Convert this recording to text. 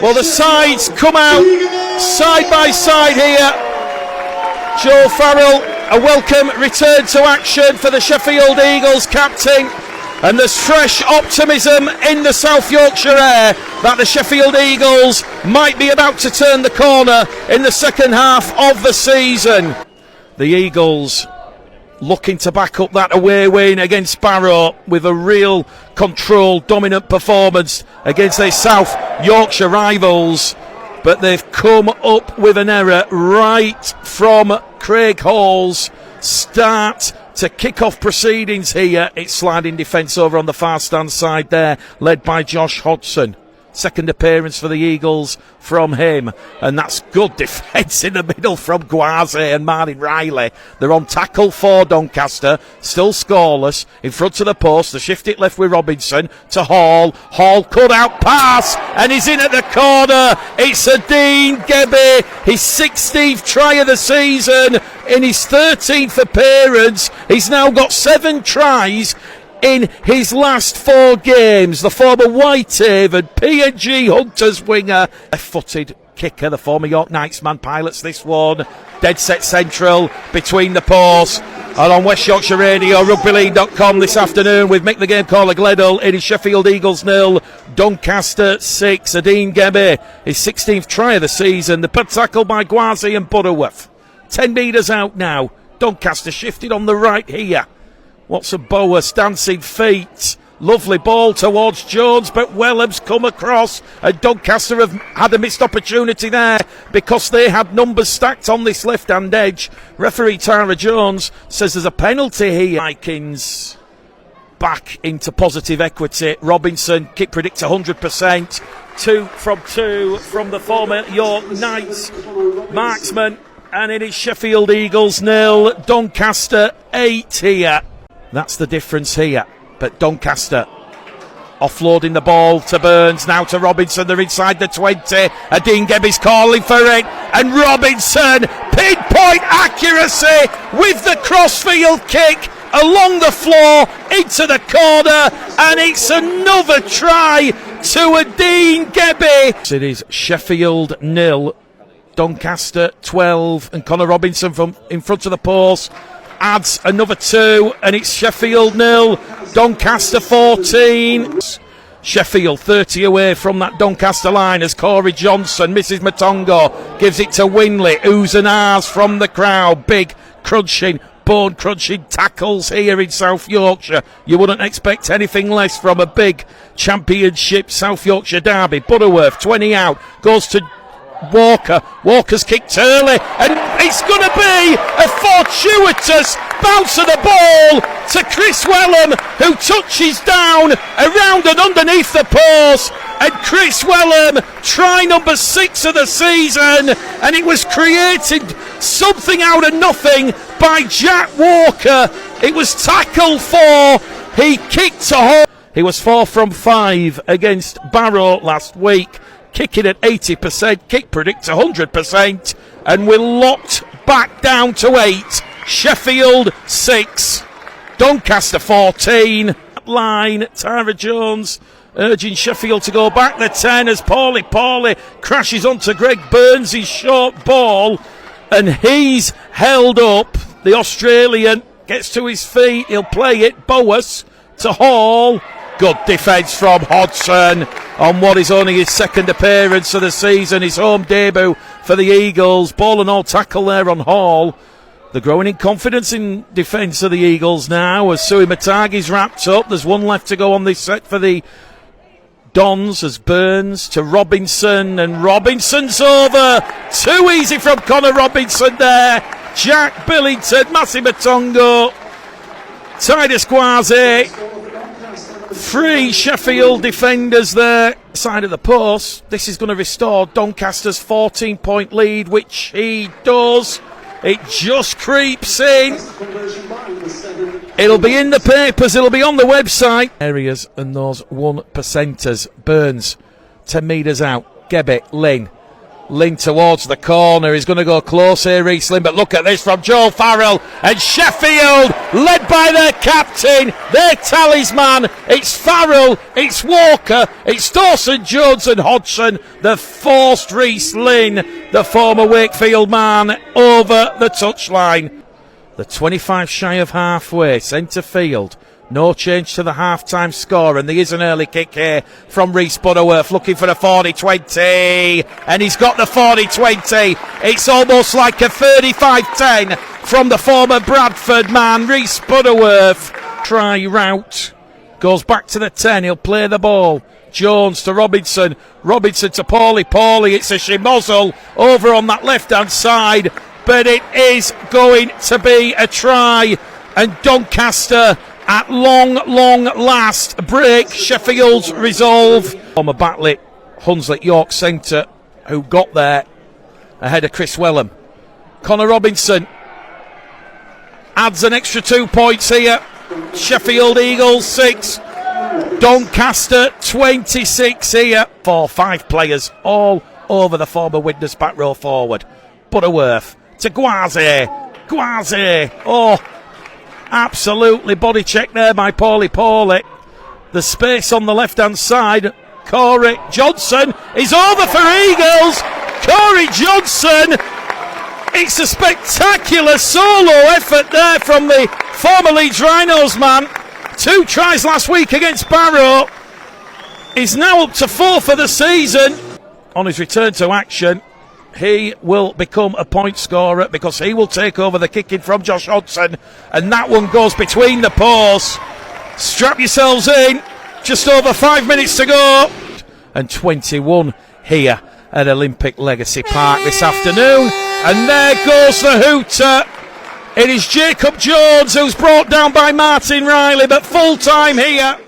Well, the sides come out side by side here. Joe Farrell, a welcome return to action for the Sheffield Eagles captain. And there's fresh optimism in the South Yorkshire air that the Sheffield Eagles might be about to turn the corner in the second half of the season. The Eagles looking to back up that away win against Barrow with a real controlled, dominant performance against their South Yorkshire rivals. But they've come up with an error right from Craig Hall's start to kick off proceedings here. It's sliding defence over on the far stand side there, led by Josh Hodgson. Second appearance for the Eagles from him, and that's good defence in the middle from Gwazi and Martin Riley. They're on tackle for Doncaster, still scoreless, in front of the post. They shift it left with Robinson to Hall. Hall cut out pass, and he's in at the corner. It's a Dean Gebby, his 16th try of the season, in his 13th appearance. He's now got 7 tries in his last 4 games. The former Whitehaven PNG Hunters winger, left-footed kicker, the former York Knightsman, pilots this one. Dead set central between the posts. And on West Yorkshire Radio, rugbyleague.com this afternoon with Mick the Game Caller Gledhill. It is Sheffield Eagles 0, Doncaster 6. Dean Gebby, his 16th try of the season. The put tackle by Gwazi and Butterworth. 10 metres out now. Doncaster shifted on the right here. Watson Boas, dancing feet. Lovely ball towards Jones, but Wellham's come across, and Doncaster have had a missed opportunity there because they had numbers stacked on this left-hand edge. Referee Tara Jones says there's a penalty here. Likins back into positive equity. Robinson, kick predictor 100%. 2 from the former York Knights marksman. And it is Sheffield Eagles 0, Doncaster 8 here. That's the difference here. But Doncaster offloading the ball to Burns, now to Robinson. They're inside the 20. Dean Gebby's calling for it. And Robinson, pinpoint accuracy with the crossfield kick along the floor into the corner. And it's another try to Dean Gebby. It is Sheffield 0, Doncaster 12. And Connor Robinson from in front of the post adds another 2, and it's Sheffield 0, Doncaster 14. Sheffield 30 away from that Doncaster line as Corey Johnson, Mrs. Matongo, gives it to Winley. Oohs and ahs from the crowd. Big crunching, bone crunching tackles here in South Yorkshire. You wouldn't expect anything less from a big championship South Yorkshire derby. Butterworth 20 out, goes to Walker. Walker's kicked early, and it's going to be a fortuitous bounce of the ball to Chris Wellham, who touches down around and underneath the post. And Chris Wellham, try number 6 of the season, and it was created something out of nothing by Jack Walker. It was tackled for, he kicked to home. He was 4 from 5 against Barrow last week. Kicking at 80%, kick predicts 100%, and we're locked back down to 8. Sheffield 6, Doncaster 14. Line, Tara Jones urging Sheffield to go back the 10 as Paulie crashes onto Greg Burns' short ball, and he's held up. The Australian gets to his feet, he'll play it. Boas to Hall. Good defence from Hodgson on what is only his second appearance of the season, his home debut for the Eagles. Ball and all tackle there on Hall. They're growing in confidence in defence of the Eagles now as Sui Matagi's wrapped up. There's 1 left to go on this set for the Dons as Burns to Robinson, and Robinson's over. Too easy from Connor Robinson there. Jack Billington, Massey Matongo, Titus Gwazi. 3 Sheffield defenders there, side of the post. This is going to restore Doncaster's 14-point lead, which he does. It just creeps in. It'll be in the papers, it'll be on the website. Areas and those 1%ers. Burns, 10 metres out. Gebby, Lynn. Lynn towards the corner. He's going to go close here, Reece Lynn, but look at this from Joel Farrell. And Sheffield, led by their captain, their talisman. It's Farrell, it's Walker, it's Dawson, Jones and Hodgson. The forced Reece Lynn, the former Wakefield man, over the touchline. The 25 shy of halfway, centre field. No change to the half-time score, and there is an early kick here from Reece Butterworth, looking for the 40-20, and he's got the 40-20. It's almost like a 35-10 from the former Bradford man, Reece Butterworth. Try route, goes back to the 10, he'll play the ball. Jones to Robinson, Robinson to Paulie, it's a Shimozzle over on that left-hand side, but it is going to be a try, and Doncaster at long last break Sheffield's resolve. Former Batley, Hunslet, York Centre, who got there ahead of Chris Wellham. Connor Robinson adds an extra 2 points here. Sheffield Eagles 6, Doncaster 26 here. 4-5 players all over the former Widnes back row forward. Butterworth to Gwazi. Oh, absolutely body check there by Paulie. The space on the left hand side. Corey Johnson is over for Eagles. Corey Johnson. It's a spectacular solo effort there from the former Leeds Rhinos man. 2 tries last week against Barrow. He's now up to 4 for the season. On his return to action, he will become a point scorer because he will take over the kicking from Josh Hodgson, and that one goes between the posts. Strap yourselves in, just over 5 minutes to go. And 21 here at Olympic Legacy Park this afternoon, and there goes the hooter. It is Jacob Jones who's brought down by Martin Riley, but full time here.